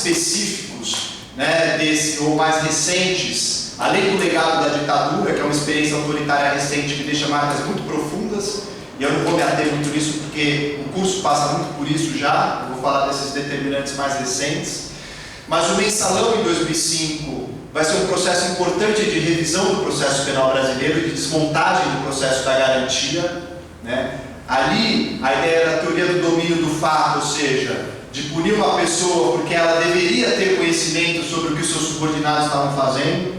específicos, né, ou mais recentes, além do legado da ditadura, que é uma experiência autoritária recente que deixa marcas muito profundas, e eu não vou me ater muito nisso porque o curso passa muito por isso já, eu vou falar desses determinantes mais recentes. Mas o mensalão em 2005 vai ser um processo importante de revisão do processo penal brasileiro e de desmontagem do processo da garantia, né? Ali, a ideia da teoria do domínio do fato, ou seja, de punir uma pessoa porque ela deveria ter conhecimento sobre o que os seus subordinados estavam fazendo,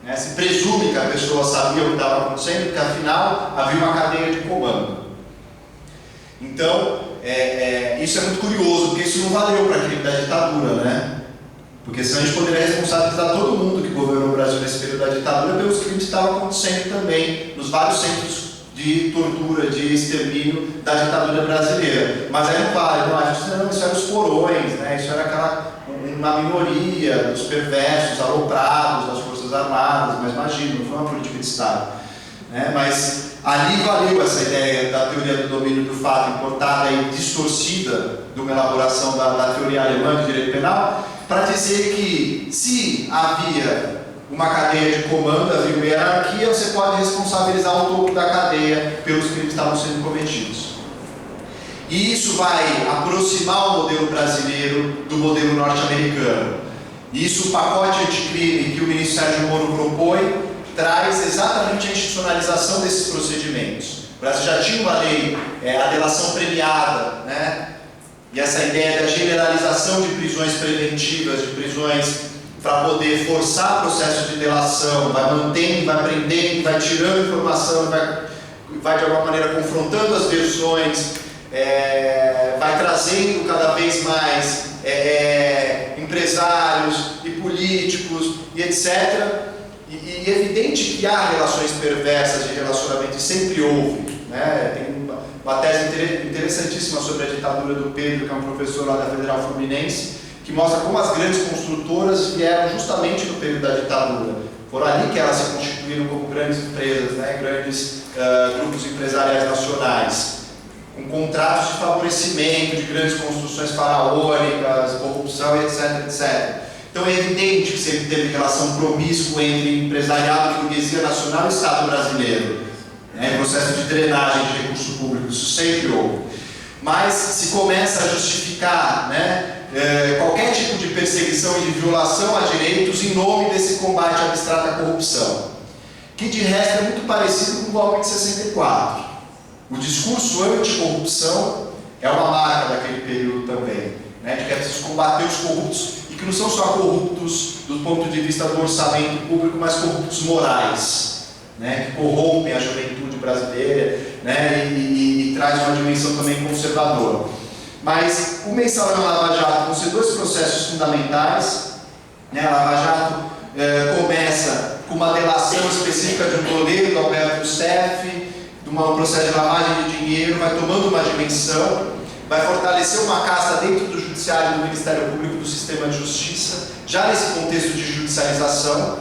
né? Se presume que a pessoa sabia o que estava acontecendo, porque afinal havia uma cadeia de comando. Então, isso é muito curioso, porque isso não valeu para aquele da ditadura, né? Porque senão a gente poderia responsabilizar todo mundo que governou o Brasil nesse período da ditadura pelos crimes que estavam acontecendo também nos vários centros de tortura, de extermínio da ditadura brasileira. Mas aí não vale, não, isso eram os porões, né? Isso era uma minoria dos perversos, aloprados das Forças Armadas, mas imagina, não foi uma política de Estado, né? Mas ali valeu essa ideia da teoria do domínio do fato, importada e distorcida de uma elaboração da teoria alemã de direito penal, para dizer que se havia uma cadeia de comando, havia uma hierarquia, você pode responsabilizar o topo da cadeia pelos crimes que estavam sendo cometidos. E isso vai aproximar o modelo brasileiro do modelo norte-americano. Isso, o pacote anticrime que o ministro Sérgio Moro propõe, traz exatamente a institucionalização desses procedimentos. O Brasil já tinha uma lei, a delação premiada, né? E essa ideia da generalização de prisões preventivas, de prisões para poder forçar processo de delação, vai mantendo, vai prendendo, vai tirando informação, vai de alguma maneira confrontando as versões, vai trazendo cada vez mais empresários e políticos e etc. E é evidente que há relações perversas de relacionamento, e sempre houve, né? Tem uma tese interessantíssima sobre a ditadura do Pedro, que é um professor lá da Federal Fluminense, que mostra como as grandes construtoras vieram justamente no período da ditadura. Foram ali que elas se constituíram como grandes empresas, né? Grandes grupos empresariais nacionais, com contratos de favorecimento, de grandes construções faraônicas, corrupção, etc, etc. Então é evidente que sempre teve relação promíscua entre empresariado, burguesia nacional e Estado brasileiro, né? Processo de drenagem de recurso público, isso sempre houve. Mas se começa a justificar, né, qualquer tipo de perseguição e de violação a direitos em nome desse combate abstrato à corrupção, que de resto é muito parecido com o golpe de 64. O discurso anticorrupção é uma marca daquele período também, né, de que é preciso combater os corruptos, e que não são só corruptos do ponto de vista do orçamento público, mas corruptos morais, né, que corrompem a juventude brasileira, né, e traz uma dimensão também conservadora. Mas o mensalão e a Lava Jato vão ser dois processos fundamentais, né? A Lava Jato começa com uma delação específica de um goleiro do Alberto Youssef, de um processo de lavagem de dinheiro, vai tomando uma dimensão, vai fortalecer uma casta dentro do Judiciário, do Ministério Público, do sistema de justiça, já nesse contexto de judicialização,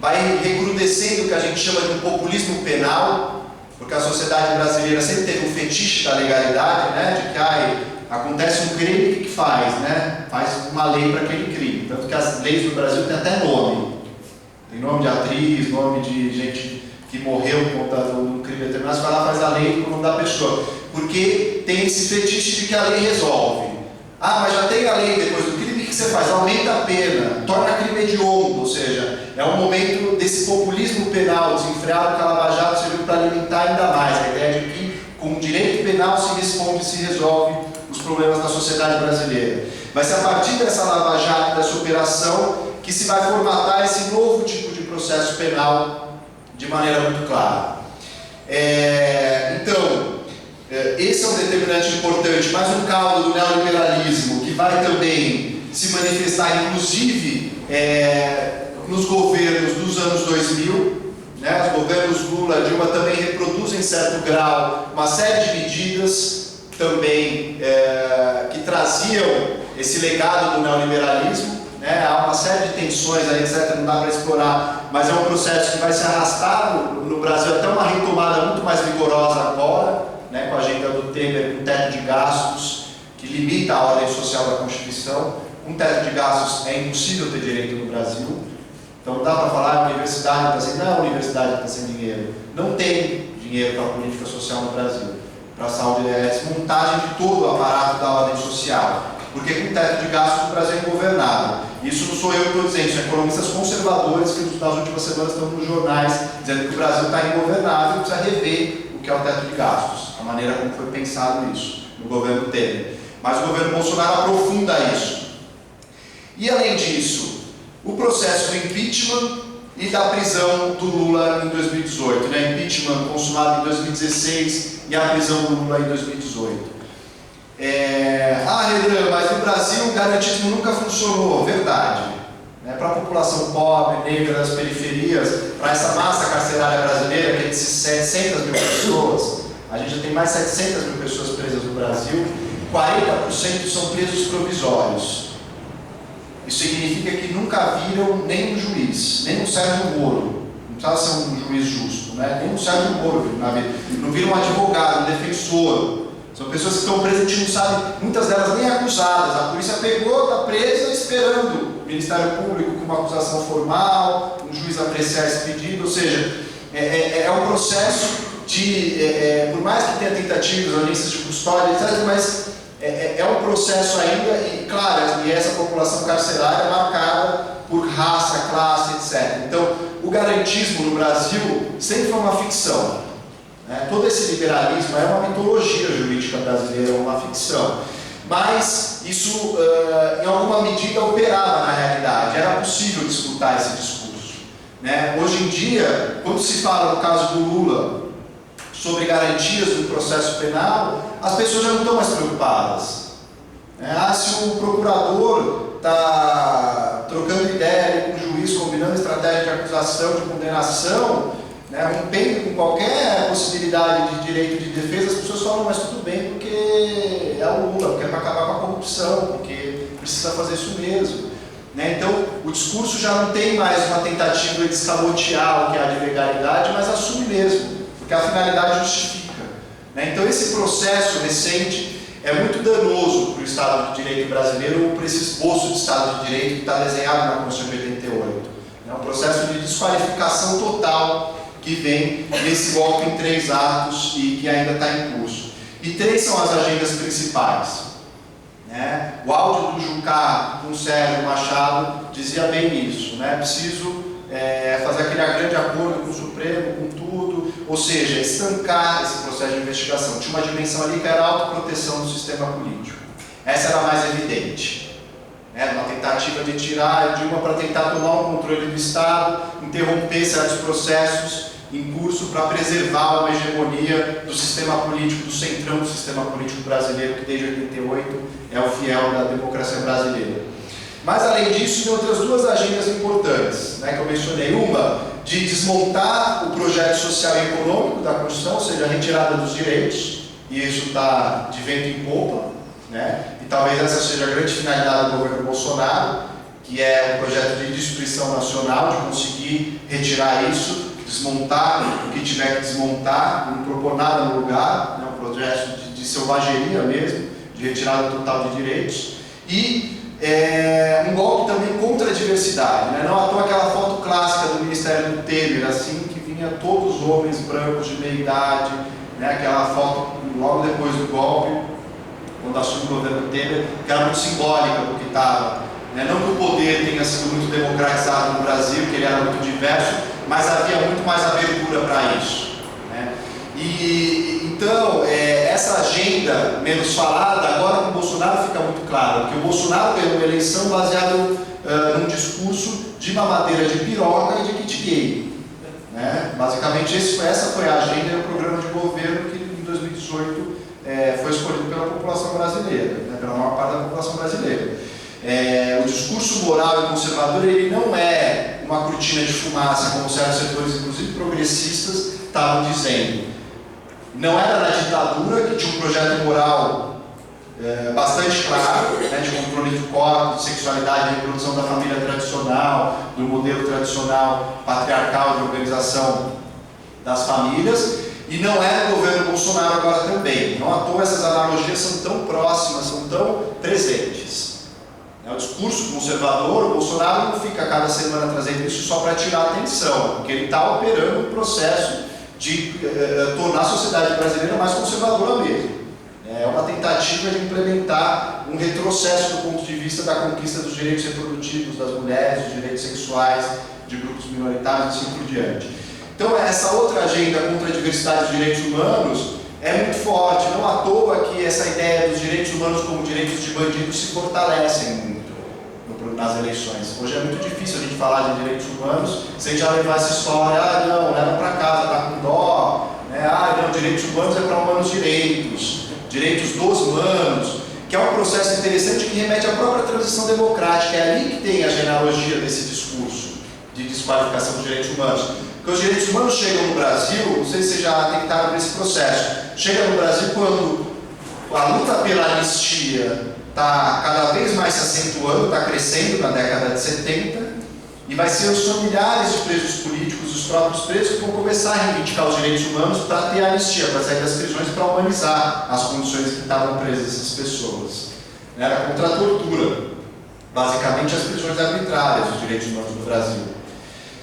vai recrudescendo o que a gente chama de um populismo penal, porque a sociedade brasileira sempre teve um fetiche da legalidade, né? De que acontece um crime, o que faz, né? Faz uma lei para aquele crime. Tanto que as leis do Brasil têm até nome. Tem nome de atriz, nome de gente que morreu por conta de um crime determinado, você vai lá e faz a lei com o nome da pessoa. Porque tem esse fetiche de que a lei resolve. Ah, mas já tem a lei depois do crime, o que você faz? Aumenta a pena, torna crime hediondo, ou seja, é um momento desse populismo penal desenfreado que a Lava Jato serviu para alimentar ainda mais a ideia de que com o direito penal se responde, se resolve os problemas da sociedade brasileira. Vai ser a partir dessa Lava Jato, dessa operação, que se vai formatar esse novo tipo de processo penal de maneira muito clara. Então, esse é um determinante importante, mais um caldo do neoliberalismo, que vai também se manifestar, inclusive, nos governos dos anos 2000, né? Os governos Lula e Dilma também reproduzem, em certo grau, uma série de medidas também que traziam esse legado do neoliberalismo, né? Há uma série de tensões aí, etc., não dá para explorar, mas é um processo que vai se arrastar no Brasil até uma retomada muito mais vigorosa agora, com a agenda do Temer, com teto de gastos, que limita a ordem social da Constituição, com teto de gastos é impossível ter direito no Brasil. Então não dá para falar a universidade está sem, não, a universidade está sem dinheiro. Não tem dinheiro para a política social no Brasil. Para a saúde é a desmontagem de todo o aparato da ordem social. Porque com teto de gastos o Brasil é ingovernável. Isso não sou eu que estou dizendo, são economistas conservadores que nas últimas semanas estão nos jornais dizendo que o Brasil está ingovernável e precisa rever o que é o teto de gastos, a maneira como foi pensado isso no governo Temer. Mas o governo Bolsonaro aprofunda isso. E além disso, o processo do impeachment e da prisão do Lula em 2018. Né? Impeachment consumado em 2016 e a prisão do Lula em 2018. Renan, mas no Brasil o garantismo nunca funcionou. Verdade. Né? Para a população pobre, negra, das periferias, para essa massa carcerária brasileira, que é de 700 mil pessoas, a gente já tem mais 700 mil pessoas presas no Brasil, 40% são presos provisórios. Isso significa que nunca viram nem um juiz, nem um Sérgio Moro. Não precisa ser um juiz justo, né? Nem um Sérgio Moro na vida. Não viram um advogado, um defensor. São pessoas que estão presas, a gente não sabe, muitas delas nem acusadas. A polícia pegou, está presa, esperando o Ministério Público com uma acusação formal, um juiz apreciar esse pedido. Ou seja, é um processo de, por mais que tenha tentativas, audiências de custódia, etc., mas é um processo ainda, e claro, e essa população carcerária é marcada por raça, classe, etc. Então, o garantismo no Brasil sempre foi uma ficção. Né? Todo esse liberalismo é uma mitologia jurídica brasileira, é uma ficção. Mas isso, em alguma medida, operava na realidade. Era possível disputar esse discurso. Né? Hoje em dia, quando se fala no caso do Lula sobre garantias do processo penal, as pessoas já não estão mais preocupadas. Se o procurador está trocando ideia com o juiz, combinando estratégia de acusação, de condenação, né, rompendo com qualquer possibilidade de direito de defesa, as pessoas falam, mas tudo bem, porque é o Lula, porque é para acabar com a corrupção, porque precisa fazer isso mesmo. Né? Então, o discurso já não tem mais uma tentativa de escamotear o que há de legalidade, mas assume mesmo, porque a finalidade justifica. Né? Então, esse processo recente é muito danoso para o Estado de Direito brasileiro, ou para esse esboço de Estado de Direito que está desenhado na Constituição de 88. É um processo de desqualificação total que vem nesse golpe em 3 atos e que ainda está em curso. E 3 são as agendas principais. Né? O áudio do Jucá com o Sérgio Machado dizia bem isso. Né? Preciso fazer aquele grande acordo com o Supremo, com tudo, ou seja, estancar esse processo de investigação. Tinha uma dimensão ali que era a autoproteção do sistema político. Essa era a mais evidente. Uma tentativa de tirar a Dilma para tentar tomar o controle do Estado, interromper certos processos em curso para preservar uma hegemonia do sistema político, do centrão do sistema político brasileiro, que desde 88 é o fiel da democracia brasileira. Mas, além disso, tem outras 2 agendas importantes, né, que eu mencionei. Uma, de desmontar o projeto social e econômico da Constituição, ou seja, a retirada dos direitos, e isso está de vento em popa, né, e talvez essa seja a grande finalidade do governo Bolsonaro, que é um projeto de destruição nacional, de conseguir retirar isso, desmontar o que tiver que desmontar, não propor nada no lugar, né, um projeto de selvageria mesmo, de retirada total de direitos, e um golpe também contra a diversidade. Né? Não à toa aquela foto clássica do Ministério do Temer, assim, que vinha todos os homens brancos de meia idade, né? Aquela foto logo depois do golpe, quando assume o governo Temer, que era muito simbólica do que estava. Né? Não que o poder tenha sido muito democratizado no Brasil, que ele era muito diverso, mas havia muito mais abertura para isso. Né? Então, essa agenda menos falada, agora com o Bolsonaro fica muito claro, que o Bolsonaro ganhou uma eleição baseado num discurso de mamadeira de piroca e de kit gay. Né? Basicamente, essa foi a agenda e o programa de governo que em 2018 foi escolhido pela população brasileira, né? Pela maior parte da população brasileira. O discurso moral e conservador ele não é uma cortina de fumaça, como certos setores, inclusive progressistas, estavam dizendo. Não era na ditadura, que tinha um projeto moral bastante claro, né, de controle de corpos, de sexualidade, de reprodução da família tradicional, do modelo tradicional patriarcal de organização das famílias, e não é no governo Bolsonaro agora também. Não à toa essas analogias são tão próximas, são tão presentes. O discurso conservador, o Bolsonaro não fica cada semana trazendo isso só para tirar atenção, porque ele está operando um processo de tornar a sociedade brasileira mais conservadora mesmo. É uma tentativa de implementar um retrocesso do ponto de vista da conquista dos direitos reprodutivos das mulheres, dos direitos sexuais, de grupos minoritários e assim por diante. Então essa outra agenda contra a diversidade dos direitos humanos é muito forte, não à toa que essa ideia dos direitos humanos como direitos de bandidos se fortalecem muito nas eleições. Hoje é muito difícil a gente falar de direitos humanos sem já levar essa história, não, leva para casa, tá com dó, né? Não, direitos humanos é para humanos direitos dos humanos, que é um processo interessante que remete à própria transição democrática, é ali que tem a genealogia desse discurso de desqualificação dos direitos humanos. Porque os direitos humanos chegam no Brasil, não sei se vocês já detectaram nesse processo, chega no Brasil quando a luta pela anistia está cada vez mais se acentuando, está crescendo na década de 70, e vai ser os familiares de presos políticos, os próprios presos, que vão começar a reivindicar os direitos humanos para ter anistia, para sair das prisões, para humanizar as condições que estavam presas essas pessoas. Era contra a tortura, basicamente as prisões arbitrárias, os direitos humanos no Brasil.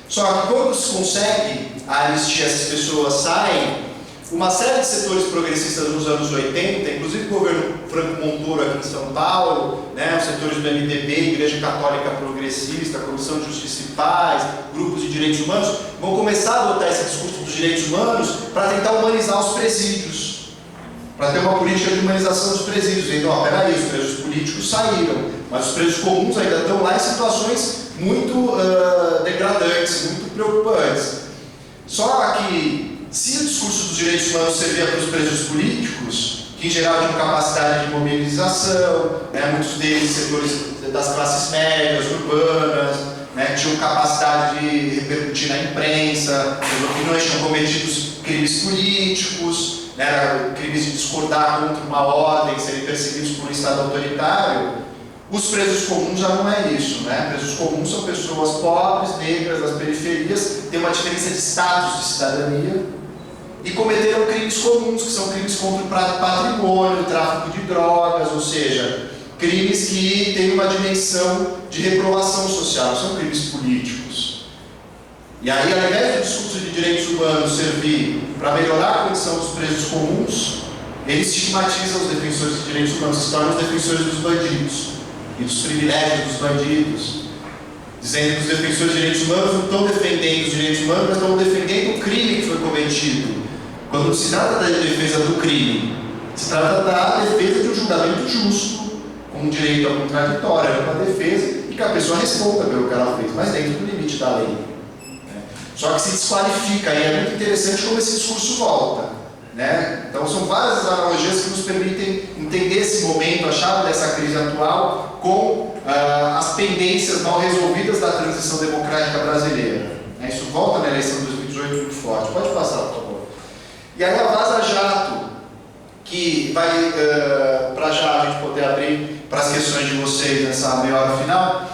Só que quando se consegue a anistia, essas pessoas saem, uma série de setores progressistas nos anos 80, inclusive o governo Franco Montoro aqui em São Paulo, né, os setores do MDB, Igreja Católica Progressista, Comissão de Justiça e Paz, grupos de direitos humanos, vão começar a adotar esse discurso dos direitos humanos para tentar humanizar os presídios, para ter uma política de humanização dos presídios. Então, peraí, os presos políticos saíram, mas os presos comuns ainda estão lá em situações muito degradantes, muito preocupantes. Só que se o discurso dos direitos humanos servia para os presos políticos, que em geral tinham capacidade de mobilização, né, muitos deles setores das classes médias, urbanas, né, tinham capacidade de repercutir na imprensa, as opiniões tinham cometido crimes políticos, né, crimes de discordar contra uma ordem, serem perseguidos por um Estado autoritário. Os presos comuns já não é isso, né? Presos comuns são pessoas pobres, negras, das periferias, têm uma diferença de status de cidadania e cometeram crimes comuns, que são crimes contra o patrimônio, tráfico de drogas, ou seja, crimes que têm uma dimensão de reprovação social, são crimes políticos. E aí, ao invés do discurso de direitos humanos servir para melhorar a condição dos presos comuns, ele estigmatiza os defensores de direitos humanos, se tornam os defensores dos bandidos e dos privilégios dos bandidos, dizendo que os defensores de direitos humanos não estão defendendo os direitos humanos, mas estão defendendo o crime que foi cometido. Quando não se trata da defesa do crime, se trata da defesa de um julgamento justo, com um direito ao contraditório, uma defesa, e que a pessoa responda pelo que ela fez, mas dentro do limite da lei. Só que se desqualifica, e é muito interessante como esse discurso volta. Né? Então são várias analogias que nos permitem entender esse momento, a chave dessa crise atual, com as pendências mal resolvidas da transição democrática brasileira. Né? Isso volta na eleição de 2018 muito forte. Pode passar, por favor. E aí a Vaza Jato, que vai, para já a gente poder abrir para as questões de vocês nessa meia hora final,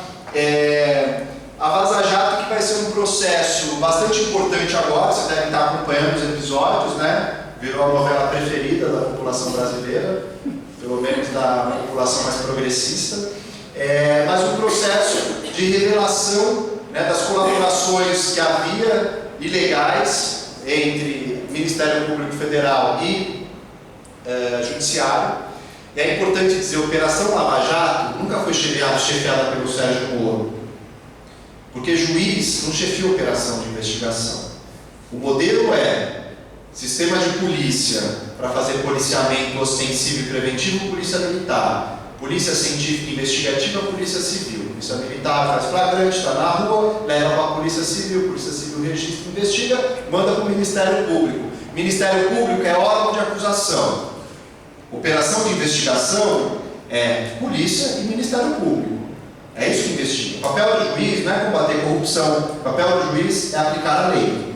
a Vaza Jato que vai ser um processo bastante importante agora, vocês devem estar acompanhando os episódios, né? Virou a novela preferida da população brasileira, pelo menos da população mais progressista, mas um processo de revelação, né, das colaborações que havia ilegais entre Ministério Público Federal e Judiciário. É importante dizer, a Operação Lava Jato nunca foi chefiada pelo Sérgio Moro, porque juiz não chefia operação de investigação. O modelo é sistema de polícia para fazer policiamento ostensivo e preventivo, polícia militar. Polícia científica e investigativa, polícia civil. Polícia militar faz flagrante, está na rua, leva para a polícia civil registra, investiga, manda para o Ministério Público. Ministério Público é órgão de acusação. Operação de investigação é polícia e Ministério Público. É isso que investiga. O papel do juiz não é combater corrupção, o papel do juiz é aplicar a lei.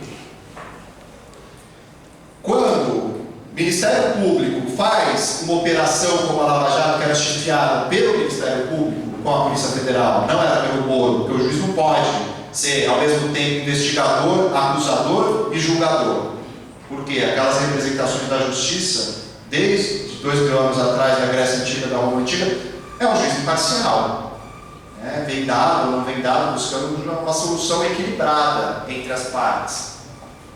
Quando o Ministério Público faz uma operação como a Lava Jato, que era chefiada pelo Ministério Público com a Polícia Federal, não era pelo Moro, porque o juiz não pode ser ao mesmo tempo investigador, acusador e julgador. Porque aquelas representações da justiça, desde 2000 anos atrás, na Grécia Antiga, da Roma Antiga, é um juiz imparcial. né, vendado ou não vendado, buscando uma solução equilibrada entre as partes,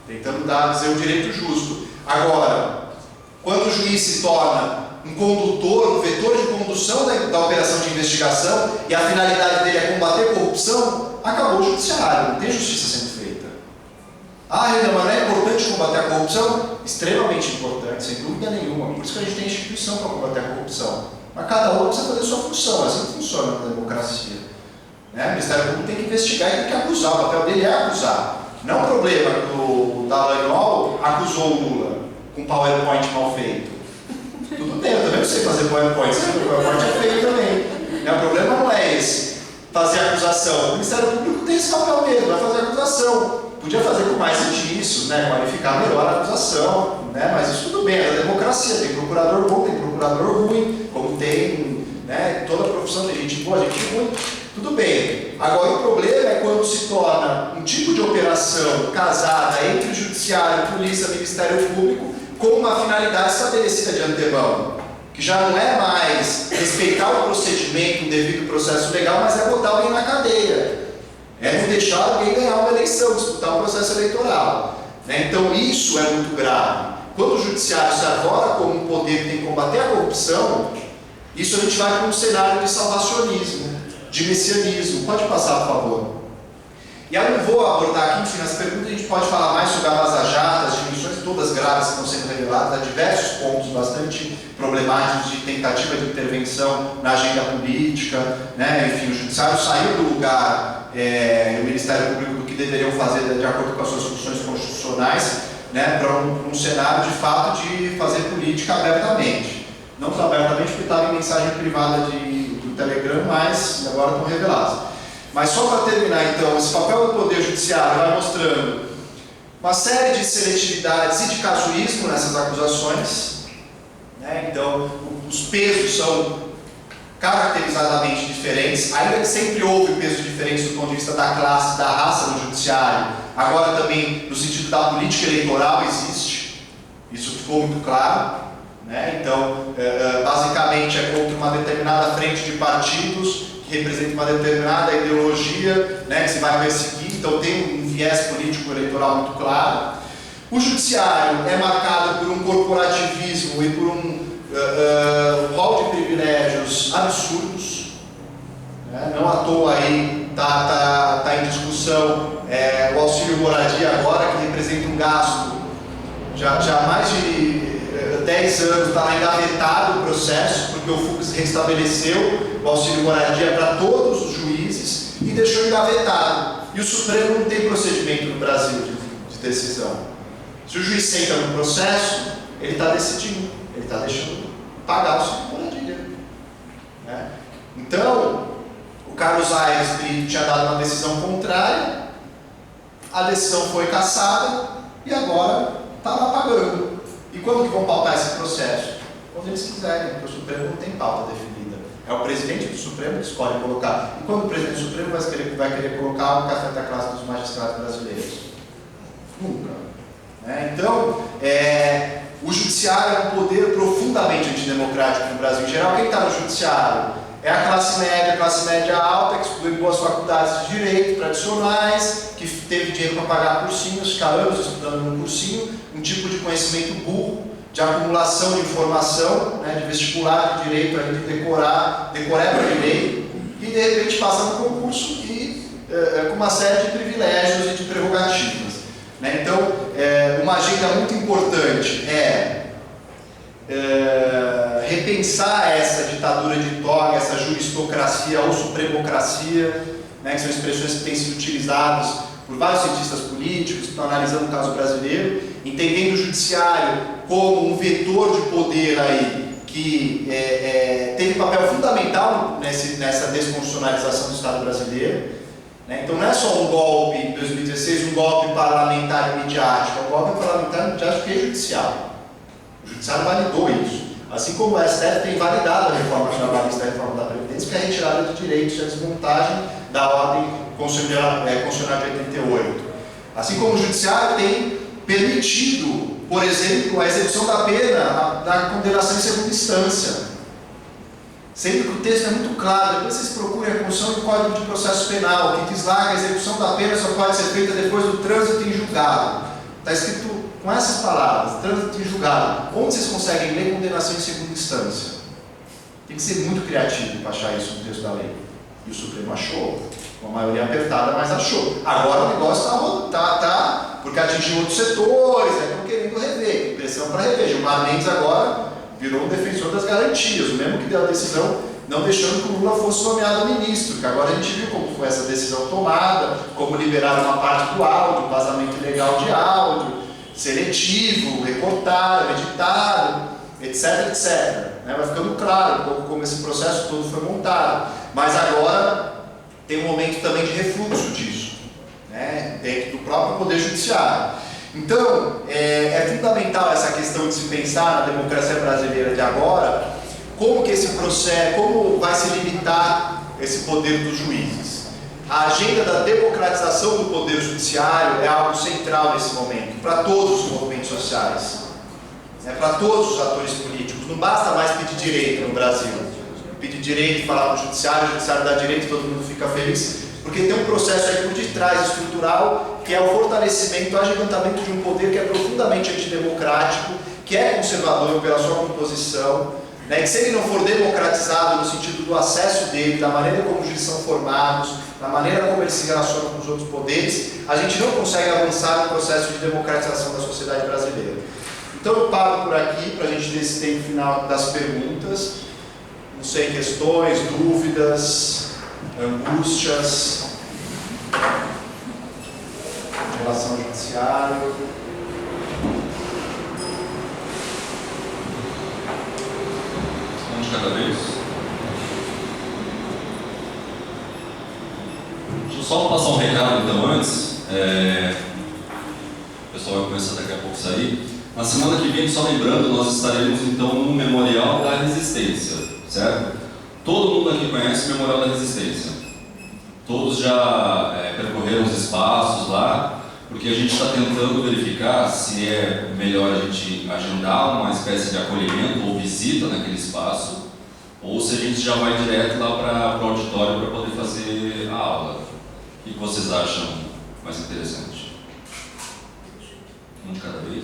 tentando dizer o direito justo. Agora, quando o juiz se torna um condutor, um vetor de condução da operação de investigação e a finalidade dele é combater a corrupção, acabou o judiciário, não tem justiça sendo feita. Ah, Renan, mas não é importante combater a corrupção? Extremamente importante, sem dúvida nenhuma. Por isso que a gente tem instituição para combater a corrupção. Mas cada um precisa fazer a sua função, assim que funciona na democracia. Né? O Ministério Público tem que investigar e tem que acusar, o papel dele é acusar. Não é um problema que o Dallagnol acusou o Lula com PowerPoint mal feito. Tudo bem, eu também não sei fazer PowerPoint, o PowerPoint é feio também. O problema não é esse, fazer a acusação. O Ministério Público tem esse papel mesmo, vai fazer a acusação. Podia fazer com mais indícios, né, qualificar melhor a acusação, né, mas isso tudo bem, é da democracia, tem procurador bom, tem procurador ruim, como tem, né, toda a profissão tem gente boa, gente ruim, tudo bem. Agora o problema é quando se torna um tipo de operação casada entre o Judiciário, Polícia, Ministério Público, com uma finalidade estabelecida de antemão, que já não é mais respeitar o procedimento, o devido processo legal, mas é botar alguém na cadeia. É não deixar alguém ganhar uma eleição, disputar um processo eleitoral. Né? Então isso é muito grave. Quando o judiciário se arvora como um poder que tem que combater a corrupção, isso a gente vai para um cenário de salvacionismo, de messianismo. Pode passar, por favor. E eu não vou abordar aqui, enfim, nas perguntas a gente pode falar mais sobre a Vaza Jato, as dimensões todas graves que estão sendo reveladas, há diversos pontos bastante problemáticos de tentativa de intervenção na agenda política, né? Enfim, o judiciário saiu do lugar, o Ministério Público, do que deveriam fazer de acordo com as suas funções constitucionais, né? Para um cenário de fato de fazer política abertamente. Não só abertamente, porque estava em mensagem privada do Telegram, mas agora estão reveladas. Mas só para terminar então, esse papel do Poder Judiciário vai mostrando uma série de seletividades e de casuísmo nessas acusações, né? Então, os pesos são caracterizadamente diferentes, ainda que sempre houve pesos diferentes do ponto de vista da classe, da raça no Judiciário, agora também no sentido da política eleitoral existe, isso ficou muito claro, né? Então, basicamente é contra uma determinada frente de partidos, que representa uma determinada ideologia, né, que se vai perseguir, então tem um viés político-eleitoral muito claro. O judiciário é marcado por um corporativismo e por um rol de privilégios absurdos, né? Não à toa aí está em discussão o auxílio moradia agora, que representa um gasto já há mais de 10 anos, está engavetado o processo, porque o Fux restabeleceu o auxílio moradia para todos os juízes e deixou engavetado. E o Supremo não tem procedimento no Brasil de decisão. Se o juiz senta no processo, ele está decidindo, ele está deixando pagar o auxílio moradia. Né? Então, o Carlos Aires Brito tinha dado uma decisão contrária, a decisão foi cassada e agora está lá pagando. E quando que vão pautar esse processo? Quando eles quiserem, porque o Supremo não tem pauta definida. É o presidente do Supremo que escolhe colocar. E quando o presidente do Supremo vai querer colocar o café da classe dos magistrados brasileiros? Nunca. Né? Então, o judiciário é um poder profundamente antidemocrático no Brasil em geral. Quem está no judiciário? É a classe média alta, que estudou em boas faculdades de direito tradicionais, que teve dinheiro para pagar cursinhos, ficar anos estudando num cursinho, um tipo de conhecimento burro, de acumulação de informação, né, de vestibular de direito, de decoreba de lei, e de repente passa no concurso com uma série de privilégios e de prerrogativas. Né? Então, uma agenda muito importante repensar essa ditadura de toga, essa juristocracia ou supremocracia, né, que são expressões que têm sido utilizadas por vários cientistas políticos que estão analisando o caso brasileiro, entendendo o judiciário como um vetor de poder aí, que teve papel fundamental nessa desconstitucionalização do Estado brasileiro. Né? Então não é só um golpe em 2016, um golpe parlamentar e midiático, é um golpe parlamentar e midiático e judicial. O judiciário validou isso. Assim como o STF tem validado a reforma trabalhista e a reforma da Previdência, que é a retirada de direitos e a desmontagem da ordem constitucional de 88. Assim como o Judiciário tem permitido, por exemplo, a execução da pena da condenação em segunda instância. Sendo que o texto é muito claro. Depois vocês procurem a Constituição e o Código de Processo Penal, que diz lá que a execução da pena só pode ser feita depois do trânsito em julgado. Está escrito com essas palavras, trânsito em julgado. Onde vocês conseguem ler condenação em segunda instância? Tem que ser muito criativo para achar isso no texto da lei. E o Supremo achou. Com a maioria apertada, mas achou. Agora o negócio tá porque atingiu outros setores, estão querendo rever, tem pressão para rever. Gilmar Mendes agora virou um defensor das garantias, o mesmo que deu a decisão não deixando que o Lula fosse nomeado ministro, que agora a gente viu como foi essa decisão tomada, como liberaram uma parte do áudio, vazamento ilegal de áudio, seletivo, recortado, editado, etc, etc. Vai ficando claro um pouco como esse processo todo foi montado. Mas agora tem um momento também de refluxo disso, dentro do próprio Poder Judiciário. Então, é fundamental essa questão de se pensar na democracia brasileira de agora, como que esse processo, como vai se limitar esse poder dos juízes. A agenda da democratização do Poder Judiciário é algo central nesse momento, para todos os movimentos sociais, para todos os atores políticos. Não basta mais pedir direito no Brasil. Pedir direito e falar para o judiciário dá direito, todo mundo fica feliz, porque tem um processo aí por detrás estrutural, que é o fortalecimento, o agigantamento de um poder que é profundamente antidemocrático, que é conservador pela sua composição, que se ele não for democratizado no sentido do acesso dele, da maneira como os juízes são formados, da maneira como eles se relacionam com os outros poderes, a gente não consegue avançar no processo de democratização da sociedade brasileira. Então eu paro por aqui para a gente ter esse tempo final das perguntas. Não sei, questões, dúvidas, angústias em relação ao judiciário. Um de cada vez. Deixa eu só passar um recado então antes. O pessoal vai começar daqui a pouco a sair. Na semana que vem, só lembrando, nós estaremos então no Memorial da Resistência, certo? Todo mundo aqui conhece o Memorial da Resistência. Todos já percorreram os espaços lá, porque a gente está tentando verificar se é melhor a gente agendar uma espécie de acolhimento ou visita naquele espaço, ou se a gente já vai direto lá para o auditório para poder fazer a aula. O que vocês acham mais interessante? Um de cada vez?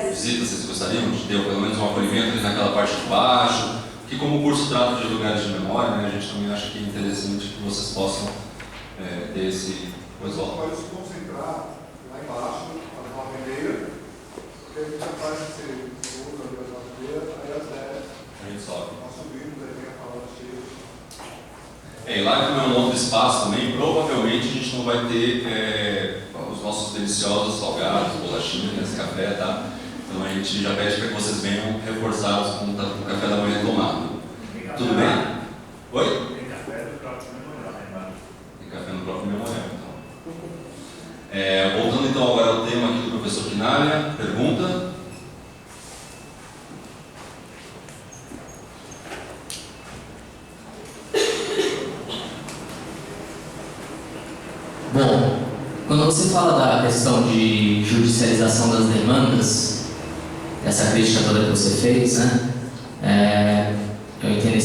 Visita, vocês gostariam de ter pelo menos um acolhimento ali naquela parte de baixo? Que como o curso trata de lugares de memória, a gente também acha que é interessante que vocês possam ter esse... Pois ó. Pode se concentrar lá embaixo, na bandeira, porque a gente já faz esse uso da bandeira, aí às 10 a gente sobe. Nós subimos, aí vem a palavra cheia. E lá como é um outro espaço também, provavelmente a gente não vai ter os nossos deliciosos salgados, bolachinhas, café, tá? Então a gente já pede para que vocês venham reforçados com o café da manhã tomado. Tudo bem? Oi? Tem café no próprio memorial, né? Tem café no próprio memorial, então. Voltando então agora ao tema aqui do professor Quinalha, pergunta? Bom, quando você fala da questão de judicialização das demandas, essa crítica toda que você fez, eu entendo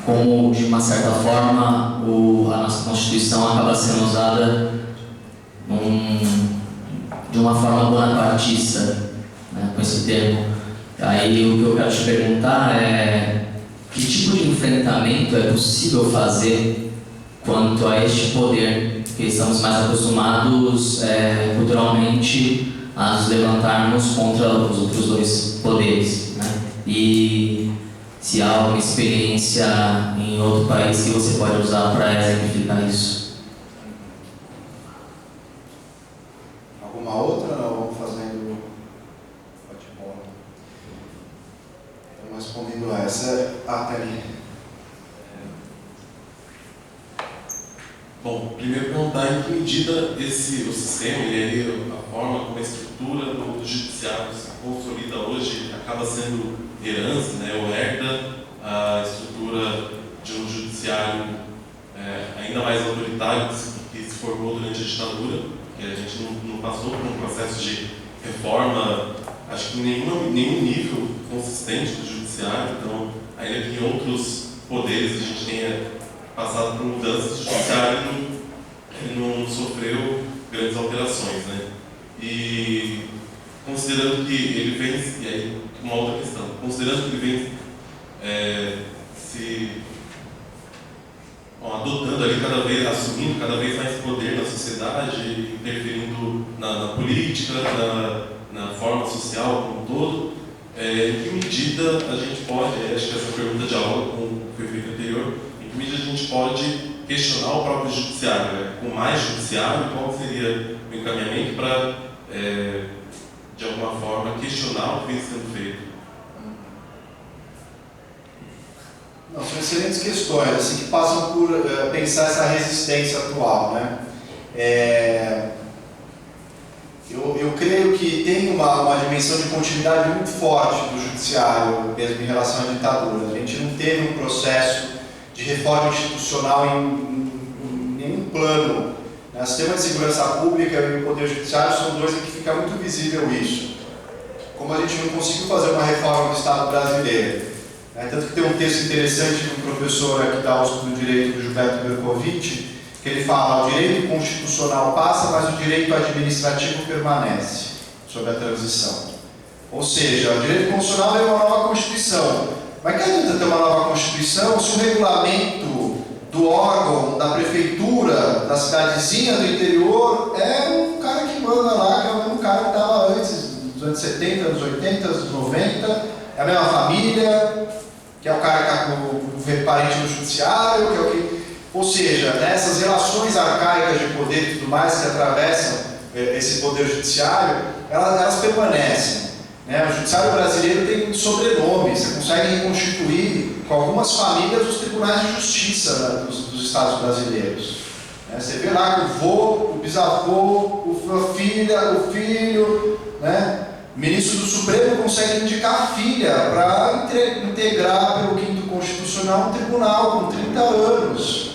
como, de uma certa forma, a nossa Constituição acaba sendo usada de uma forma bonapartista, com esse termo. Aí o que eu quero te perguntar é que tipo de enfrentamento é possível fazer quanto a este poder, que estamos mais acostumados culturalmente a nos levantarmos contra os outros dois poderes, E se há alguma experiência em outro país que você pode usar para exemplificar isso? Alguma outra? Não, vamos fazendo bate-bola. Vamos respondendo a essa. Peraí. Bom, primeiro perguntar em que medida o sistema e a forma como a estrutura do judiciário se consolida hoje acaba sendo herança, ou herda a estrutura de um judiciário ainda mais autoritário que se formou durante a ditadura, que a gente não passou por um processo de reforma, acho que em nenhum nível consistente do judiciário, então, ainda que em outros poderes a gente tenha passado por mudanças, o judiciário ele não sofreu grandes alterações, né? E considerando que ele vem, e aí uma outra questão, considerando que ele vem adotando ali assumindo cada vez mais poder na sociedade, interferindo na política, na forma social como um todo, em que medida a gente pode, acho que essa pergunta dialoga com o que foi feito anterior, em que medida a gente pode questionar o próprio judiciário, né? Com mais judiciário, qual seria o encaminhamento para, de alguma forma, questionar o que vem sendo feito? Não, são excelentes questões, assim, que passam por pensar essa resistência atual, né? Eu creio que tem uma dimensão de continuidade muito forte do judiciário, mesmo em relação à ditadura. A gente não teve um processo de reforma institucional em nenhum plano. O sistema de segurança pública e o poder judiciário são dois em que fica muito visível isso. Como a gente não conseguiu fazer uma reforma do Estado brasileiro. Tanto que tem um texto interessante de um professor aqui da USP do Direito, do Gilberto Bercovitch, que ele fala: o direito constitucional passa, mas o direito administrativo permanece, sobre a transição. Ou seja, o direito constitucional é uma nova Constituição. Mas que adianta ter uma nova Constituição se o regulamento do órgão, da prefeitura, da cidadezinha do interior é um cara que manda lá, que é o mesmo cara que estava antes, dos anos 70, anos 80, anos 90, é a mesma família, que é o cara que está com o parente no judiciário, que é o que... Ou seja, essas relações arcaicas de poder e tudo mais que atravessam esse poder judiciário, elas permanecem. O judiciário brasileiro tem sobrenome, você consegue reconstituir com algumas famílias os tribunais de justiça dos estados brasileiros. Você vê lá que o vô, o bisavô, a filha, o filho, o ministro do Supremo consegue indicar a filha para integrar pelo 5º Constitucional um tribunal com 30 anos.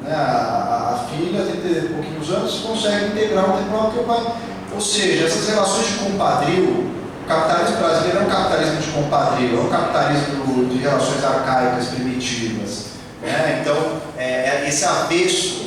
A filha tem pouquinhos anos consegue integrar um tribunal que o pai. Ou seja, essas relações de compadrio, o capitalismo brasileiro é um capitalismo de compadrio, é um capitalismo de relações arcaicas, primitivas. Então, esse avesso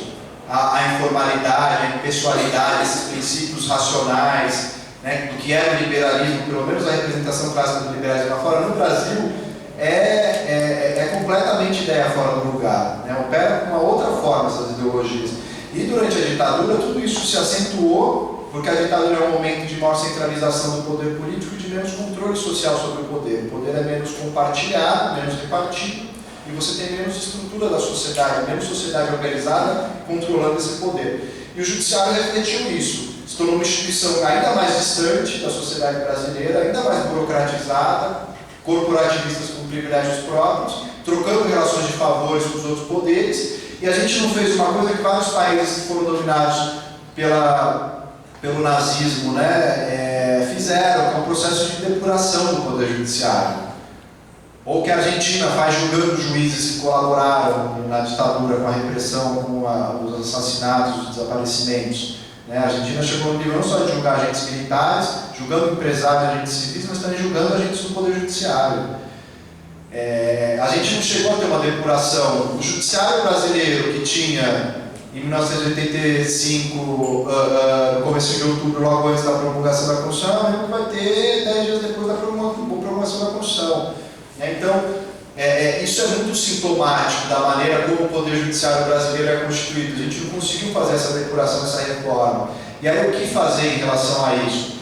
à informalidade, à impessoalidade, esses princípios racionais, do que era o liberalismo, pelo menos a representação clássica do liberalismo lá fora, no Brasil, é completamente ideia fora do lugar. Opera com uma outra forma essas ideologias. E durante a ditadura, tudo isso se acentuou, porque a ditadura é um momento de maior centralização do poder político e de menos controle social sobre o poder. O poder é menos compartilhado, menos repartido, e você tem menos estrutura da sociedade, menos sociedade organizada controlando esse poder. E o judiciário refletiu isso. Se tornou uma instituição ainda mais distante da sociedade brasileira, ainda mais burocratizada, corporativistas com privilégios próprios, trocando relações de favores com os outros poderes, e a gente não fez uma coisa que vários países que foram dominados pelo nazismo fizeram, que é um processo de depuração do poder judiciário. Ou que a Argentina faz julgando juízes que colaboraram na ditadura com a repressão, com os assassinatos, os desaparecimentos. A Argentina chegou no nível não só de julgar agentes militares, julgando empresários, agentes civis, mas também julgando agentes do poder judiciário. A gente não chegou a ter uma depuração. O judiciário brasileiro, que tinha, em 1985, no começo de outubro, logo antes da promulgação da Constituição, vai ter 10 dias depois da promulgação da Constituição. Então, isso é muito sintomático da maneira como o Poder Judiciário brasileiro é constituído. A gente não conseguiu fazer essa depuração, essa reforma. E aí, o que fazer em relação a isso?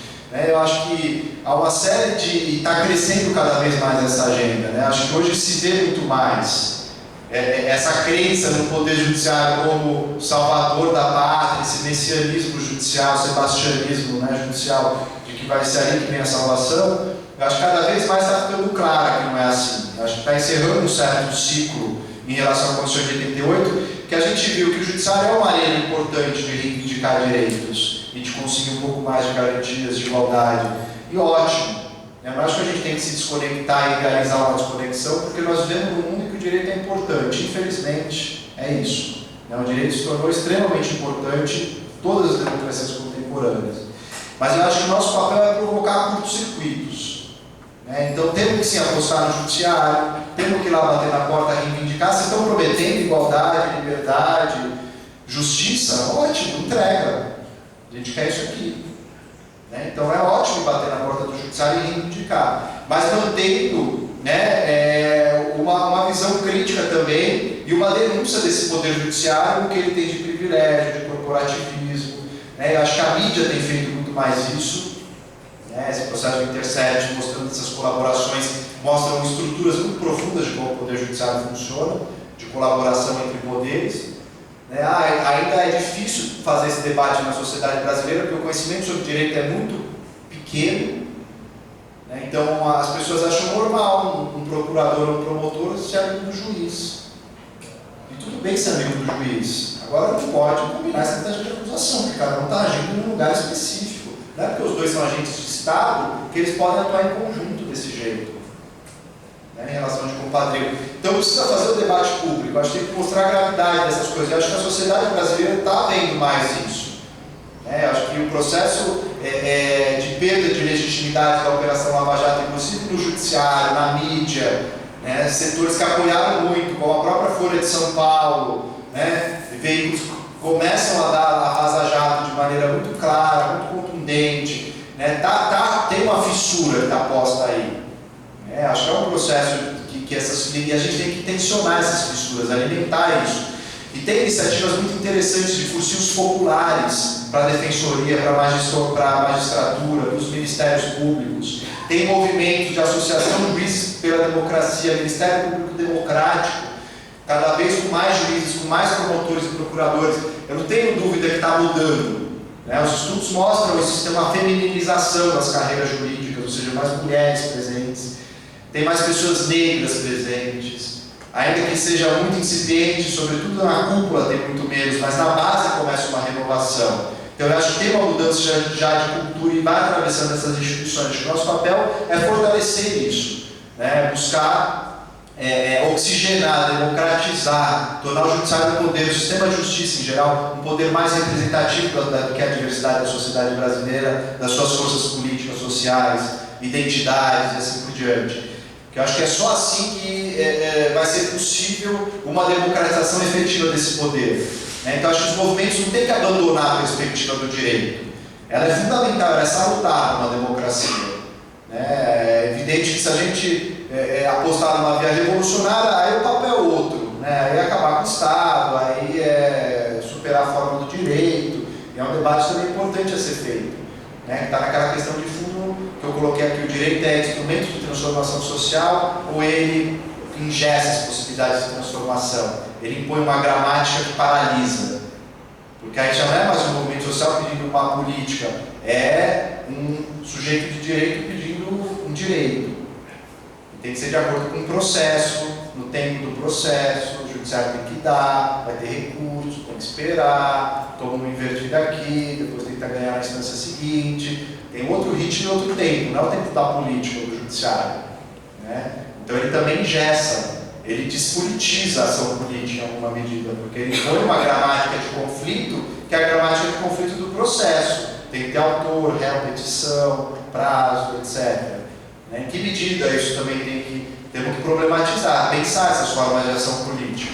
Eu acho que há uma série de... está crescendo cada vez mais essa agenda. Acho que hoje se vê muito mais essa crença no Poder Judiciário como salvador da pátria, esse messianismo judicial, sebastianismo judicial, de que vai ser ali que vem a salvação. Eu acho que cada vez mais está ficando claro que não é assim. Eu acho que está encerrando um certo ciclo em relação à Constituição de 88, que a gente viu que o judiciário é uma maneira importante de reivindicar direitos e de conseguir um pouco mais de garantias, de igualdade. E ótimo. Eu acho que a gente tem que se desconectar e realizar uma desconexão, porque nós vivemos num mundo em que o direito é importante. Infelizmente, é isso. O direito se tornou extremamente importante em todas as democracias contemporâneas. Mas eu acho que o nosso papel é provocar curtos-circuitos. Né? Então temos que sim apostar no judiciário, temos que ir lá bater na porta, reivindicar. Se estão prometendo igualdade, liberdade, justiça, ótimo, entrega. A gente quer isso aqui. Né? Então é ótimo bater na porta do judiciário e reivindicar, mas mantendo, né, uma visão crítica também e uma denúncia desse poder judiciário, o que ele tem de privilégio, de corporativismo. Né? Eu acho que a mídia tem feito muito mais isso. Né? Esse processo do Intercept, mostrando essas colaborações, mostram estruturas muito profundas de como o poder judiciário funciona, de colaboração entre poderes. Né? Ainda é difícil fazer esse debate na sociedade brasileira, porque o conhecimento sobre direito é muito pequeno. Né? Então as pessoas acham normal um procurador ou um promotor ser amigo do juiz. E tudo bem ser amigo do juiz. Agora não pode combinar a estratégia de acusação, porque cada um está agindo num lugar específico. Não é porque os dois são agentes de Estado que eles podem atuar em conjunto desse jeito, né, em relação de compadrio. Então precisa fazer o debate público. Acho que tem que mostrar a gravidade dessas coisas. Eu acho que a sociedade brasileira está vendo mais isso. Né? Acho que o processo de perda de legitimidade da Operação Lava Jato, inclusive no judiciário, na mídia, né, setores que apoiaram muito, como a própria Folha de São Paulo, né, veículos começam a dar a Vaza Jato de maneira muito clara, muito contundente, né, tem uma fissura que está posta aí. Né, acho que é um processo que a gente tem que tensionar essas fissuras, alimentar isso. E tem iniciativas muito interessantes de cursinhos populares para a defensoria, para a magistratura, para os ministérios públicos. Tem movimentos de associação de juízes pela democracia, Ministério Público Democrático, cada vez com mais juízes, com mais promotores e procuradores. Eu não tenho dúvida que está mudando. Né? Os estudos mostram isso, tem uma femininização das carreiras jurídicas, ou seja, mais mulheres presentes, tem mais pessoas negras presentes, ainda que seja muito incipiente, sobretudo na cúpula tem muito menos, mas na base começa uma renovação. Então eu acho que tem uma mudança já de cultura e vai atravessando essas instituições. O nosso papel é fortalecer isso, né? Buscar oxigenar, democratizar, tornar o judiciário um poder, o sistema de justiça em geral, um poder mais representativo do que a diversidade da sociedade brasileira, das suas forças políticas, sociais, identidades e assim por diante. Eu acho que é só assim que vai ser possível uma democratização efetiva desse poder. Né? Então, acho que os movimentos não têm que abandonar a perspectiva do direito. Ela é fundamental, ela é salutar numa democracia. Né? É evidente que se a gente apostar numa via revolucionária, aí o papel é outro. Né? Aí é acabar com o Estado, aí é superar a forma do direito. E é um debate também importante a ser feito. Né? Que está naquela questão de fundo que eu coloquei aqui: o direito é instrumento de transformação social ou ele ingessa as possibilidades de transformação? Ele impõe uma gramática que paralisa, porque aí já não é mais um movimento social pedindo uma política, é um sujeito de direito pedindo um direito. E tem que ser de acordo com o processo, no tempo do processo, o judiciário tem que dar, vai ter recurso, tem que esperar, toma uma invertida aqui, depois tenta ganhar na instância seguinte. Tem outro ritmo e outro tempo, não é o tempo da política ou do judiciário. Né? Então ele também engessa. Ele despolitiza a ação política em alguma medida, porque ele põe uma gramática de conflito, que é a gramática de conflito do processo. Tem que ter autor, réu, petição, prazo, etc. Né? Em que medida isso também temos que problematizar, pensar essas formas de ação política.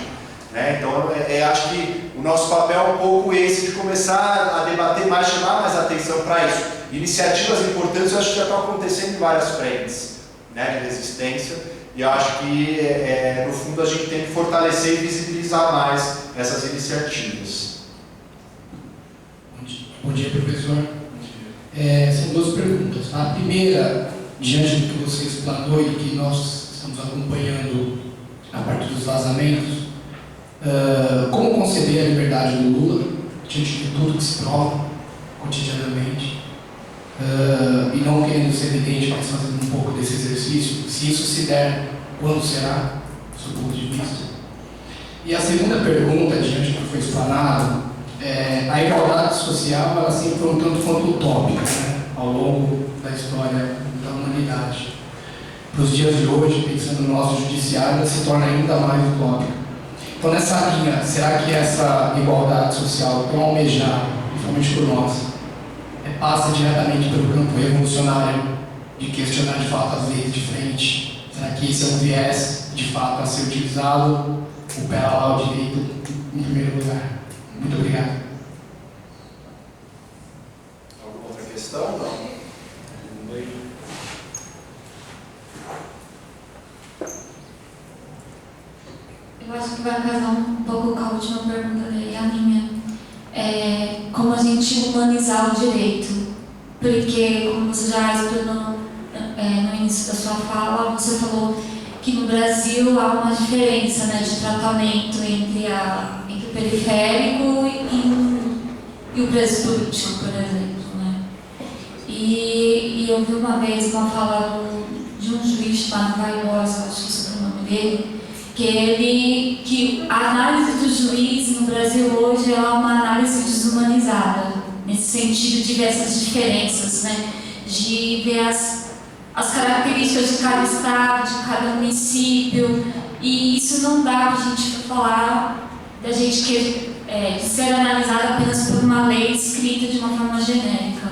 Né? Então, acho que o nosso papel é um pouco esse, de começar a debater mais, chamar mais atenção para isso. Iniciativas importantes eu acho que já estão acontecendo em várias frentes, né, de resistência. E eu acho que, no fundo, a gente tem que fortalecer e visibilizar mais essas iniciativas. Bom dia, professor. São duas perguntas. A primeira, diante do que você explanou e que nós estamos acompanhando a partir dos vazamentos, como conceder a liberdade do Lula diante de tudo que se prova cotidianamente? E não querendo ser evidente, mas fazendo um pouco desse exercício, se isso se der, quando será, do seu ponto de vista? E a segunda pergunta, diante do que foi explanado, a igualdade social, ela sempre foi um tanto quanto utópica, né, ao longo da história da humanidade. Para os dias de hoje, pensando no nosso judiciário, ela se torna ainda mais utópica. Então, nessa linha, será que essa igualdade social tão almejada, principalmente por nós, passa diretamente pelo campo revolucionário de questionar de fato as leis de frente? Será que esse é um viés de fato a ser utilizado? Opera lá o direito em primeiro lugar? Muito obrigado. Alguma outra questão? Não. Eu acho que vai casar um pouco com a última pergunta dele, a minha. Como a gente humanizar o direito. Porque, como você já explanou no início da sua fala, você falou que no Brasil há uma diferença, né, de tratamento entre o periférico e o preso político, por exemplo. Né? E eu vi uma vez uma fala de um juiz chamado Vaidosa, acho que esse é o nome dele, que a análise do juiz no Brasil hoje é uma análise desumanizada, nesse sentido de ver essas diferenças, né? De ver as características de cada estado, de cada município, e isso não dá para a gente falar da gente de ser analisada apenas por uma lei escrita de uma forma genérica.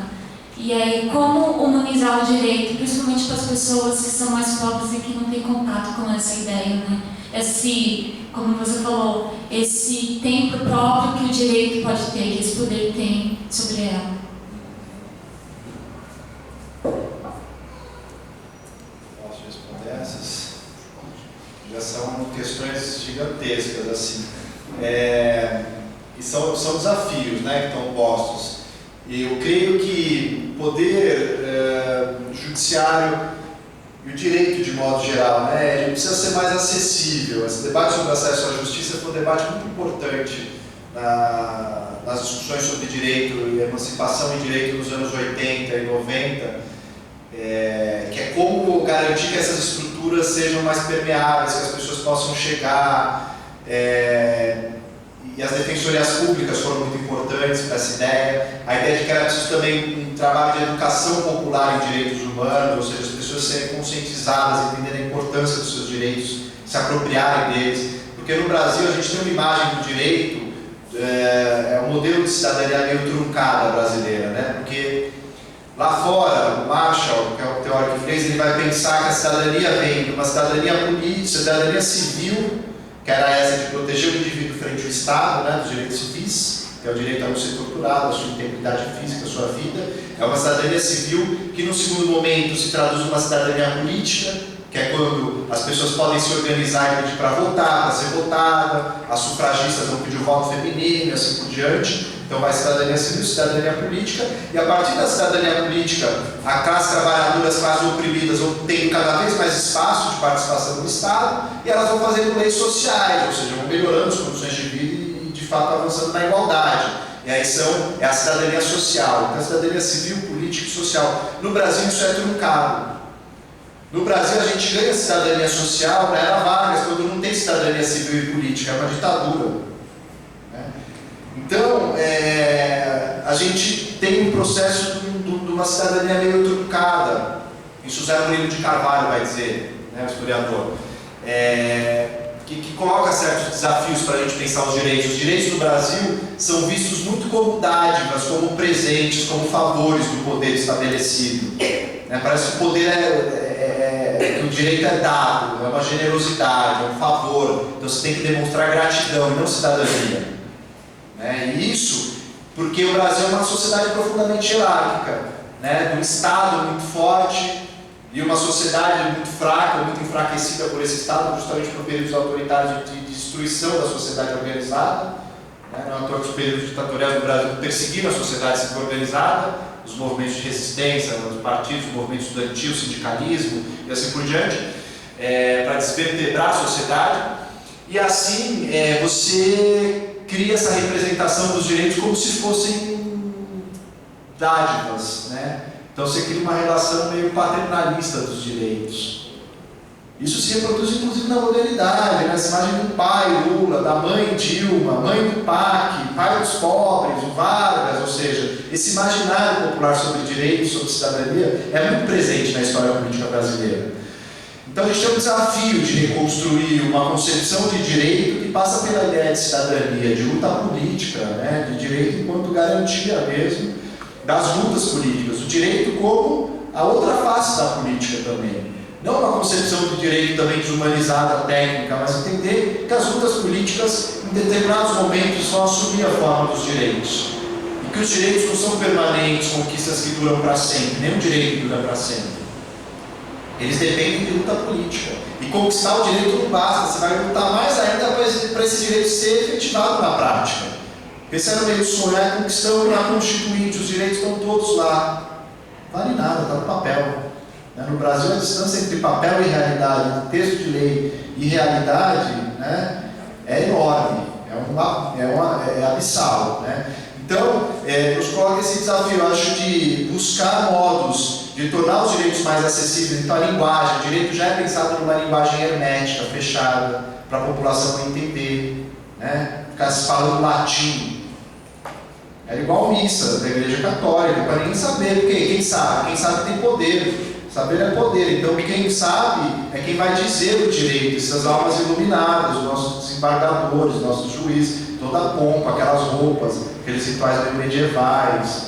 E aí, como humanizar o direito, principalmente para as pessoas que são mais pobres e que não têm contato com essa ideia, né? Como você falou, esse tempo próprio que o direito pode ter, que esse poder tem sobre ela. Posso responder essas? Já são questões gigantescas, assim. E são desafios, né, que estão postos. E eu creio que o poder judiciário e o direito de modo geral, né, ele precisa ser mais acessível. Esse debate sobre acesso à justiça foi um debate muito importante nas discussões sobre direito e emancipação em direito nos anos 80 e 90, que é como garantir que essas estruturas sejam mais permeáveis, que as pessoas possam chegar, e as defensorias públicas foram muito importantes para essa ideia. A ideia de que era preciso também um trabalho de educação popular em direitos humanos, ou seja, as pessoas serem conscientizadas, entenderem a importância dos seus direitos, se apropriarem deles. Porque no Brasil a gente tem uma imagem do direito, um modelo de cidadania meio truncada brasileira, né? Porque lá fora, o Marshall, que é o teórico inglês, ele vai pensar que a cidadania vem de uma cidadania política, cidadania civil, que era essa de proteger o indivíduo frente ao Estado, né, dos direitos civis, que é o direito a não ser torturado, a sua integridade física, a sua vida. É uma cidadania civil que, no segundo momento, se traduz numa cidadania política, que é quando as pessoas podem se organizar e pedir para votar, para ser votada, as sufragistas vão pedir o voto feminino e assim por diante. Então vai cidadania civil, cidadania política, e a partir da cidadania política, a classe trabalhadora, as classes oprimidas vão ter cada vez mais espaço de participação no Estado, e elas vão fazendo leis sociais, ou seja, vão melhorando as condições de vida e de fato avançando na igualdade. E aí é a cidadania social, então a cidadania civil, política e social. No Brasil isso é truncado. No Brasil a gente ganha cidadania social na era Vargas, quando não tem cidadania civil e política, é uma ditadura. Então, a gente tem um processo de uma cidadania meio truncada. Isso José Murilo de Carvalho vai dizer, né, o historiador, que coloca certos desafios para a gente pensar os direitos. Os direitos no Brasil são vistos muito como dádivas, como presentes, como favores do poder estabelecido. Parece que o poder que o direito é dado, é uma generosidade, é um favor. Então você tem que demonstrar gratidão e não cidadania. E isso porque o Brasil é uma sociedade profundamente hierárquica, né? De um Estado muito forte e uma sociedade muito fraca, muito enfraquecida por esse Estado, justamente por períodos autoritários de destruição da sociedade organizada. Não é à toa que os períodos ditatoriais do Brasil perseguiram a sociedade civil organizada, os movimentos de resistência, os partidos, o movimento estudantil, o sindicalismo e assim por diante, para desvertebrar a sociedade. E assim você cria essa representação dos direitos como se fossem dádivas, né? Então você cria uma relação meio paternalista dos direitos. Isso se reproduz inclusive na modernidade, nessa imagem do pai Lula, da mãe Dilma, mãe do PAC, pai dos pobres, o Vargas, ou seja, esse imaginário popular sobre direitos, sobre cidadania é muito presente na história política brasileira. Então a gente tem um desafio de reconstruir uma concepção de direito que passa pela ideia de cidadania, de luta política, né? De direito enquanto garantia mesmo das lutas políticas, o direito como a outra face da política também. Não uma concepção de direito também desumanizada, técnica, mas entender que as lutas políticas, em determinados momentos, vão assumir a forma dos direitos. E que os direitos não são permanentes, conquistas que duram para sempre, nenhum direito dura para sempre. Eles dependem de luta política. E conquistar o direito não basta, você vai lutar mais ainda para esse direito ser efetivado na prática. Esse era o meio sonho, conquistando na Constituinte, os direitos estão todos lá. Não vale nada, está no papel. No Brasil, a distância entre papel e realidade, entre texto de lei e realidade, né, é enorme, é abissal. Né? Então, nos coloca esse desafio, eu acho, de buscar modos de tornar os direitos mais acessíveis. Então, a linguagem, o direito já é pensado numa linguagem hermética, fechada, para a população não entender, né? Ficar se falando latim. É igual missa da Igreja Católica, para ninguém saber, porque quem sabe tem poder. Saber é poder, então quem sabe é quem vai dizer o direito, essas almas iluminadas, os nossos desembargadores, os nossos juízes, toda a pompa, aquelas roupas, aqueles rituais meio medievais,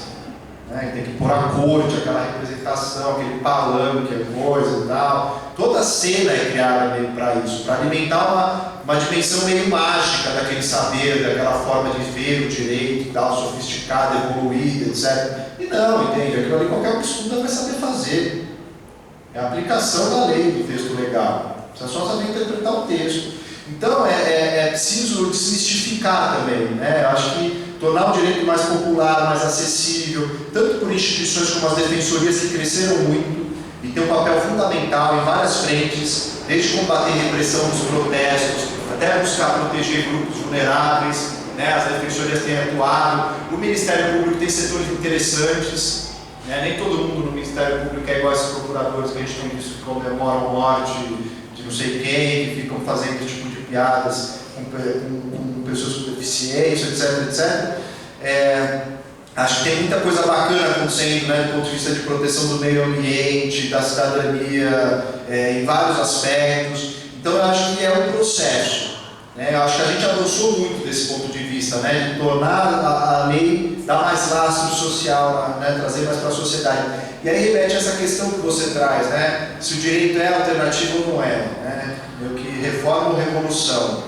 né, que tem que pôr a corte, aquela representação, aquele palanque, coisa e tal. Toda a cena é criada meio para isso, para alimentar uma dimensão meio mágica daquele saber, daquela forma de ver o direito e tal, sofisticada, evoluída, etc. E não, entende? Aquilo ali qualquer um que estuda vai saber fazer. É a aplicação da lei do texto legal. Precisa só saber interpretar o texto. Então é preciso desmistificar também, né? Eu acho que tornar o direito mais popular, mais acessível, tanto por instituições como as defensorias que cresceram muito e têm um papel fundamental em várias frentes, desde combater a repressão dos protestos, até buscar proteger grupos vulneráveis, né? As defensorias têm atuado, o Ministério Público tem setores interessantes. Nem todo mundo no Ministério Público é igual a esses procuradores que a gente tem visto que comemoram a morte de não sei quem, que ficam fazendo esse tipo de piadas com pessoas com deficiência, etc. Acho que tem muita coisa bacana acontecendo, né, do ponto de vista de proteção do meio ambiente, da cidadania, em vários aspectos. Então eu acho que é um processo. Eu acho que a gente avançou muito desse ponto de vista, né, de tornar a lei, dar mais lastro social, né, trazer mais para a sociedade. E aí remete a essa questão que você traz, né, se o direito é alternativo ou não é, né, meio que reforma ou revolução,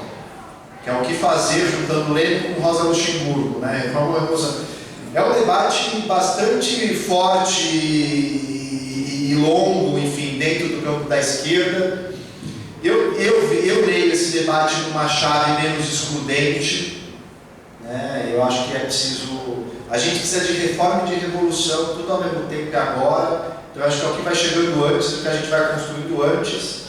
que é o que fazer juntando Lênin com Rosa Luxemburgo, né, reforma ou revolução. É um debate bastante forte e longo, enfim, dentro do campo da esquerda. Eu leio esse debate numa chave menos excludente, né? Eu acho que é preciso, a gente precisa de reforma e de revolução, tudo ao mesmo tempo que agora. Então eu acho que é o que vai chegando antes do que a gente vai construindo antes,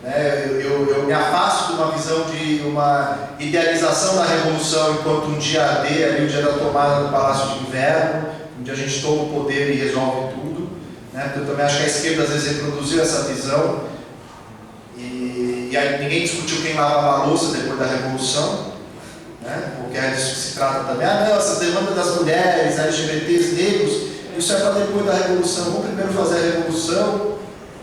né? Eu me afasto de uma visão de uma idealização da revolução enquanto um dia D, ali o dia da tomada do Palácio de Inverno, onde a gente toma o poder e resolve tudo, né? Porque eu também acho que a esquerda às vezes reproduziu essa visão. E aí ninguém discutiu quem lavava a louça depois da Revolução, né? Porque é disso que se trata também. Não, essa demanda das mulheres, LGBTs, negros, isso é para depois da Revolução. Vamos primeiro fazer a Revolução,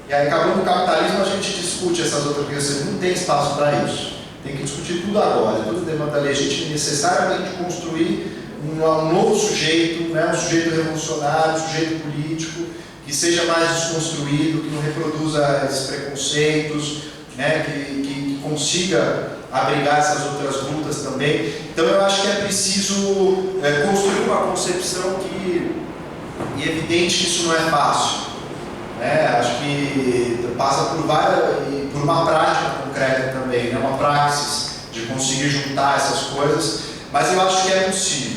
e aí acabando o capitalismo a gente discute essas outras coisas. Não tem espaço para isso. Tem que discutir tudo agora. Tudo demanda legítima e necessária para a gente construir um novo sujeito, né? Um sujeito revolucionário, um sujeito político, que seja mais desconstruído, que não reproduza esses preconceitos, né, que consiga abrigar essas outras lutas também. Então eu acho que é preciso construir uma concepção que é evidente que isso não é fácil, né? Acho que passa por uma prática concreta também, né? Uma praxis de conseguir juntar essas coisas, mas eu acho que é possível.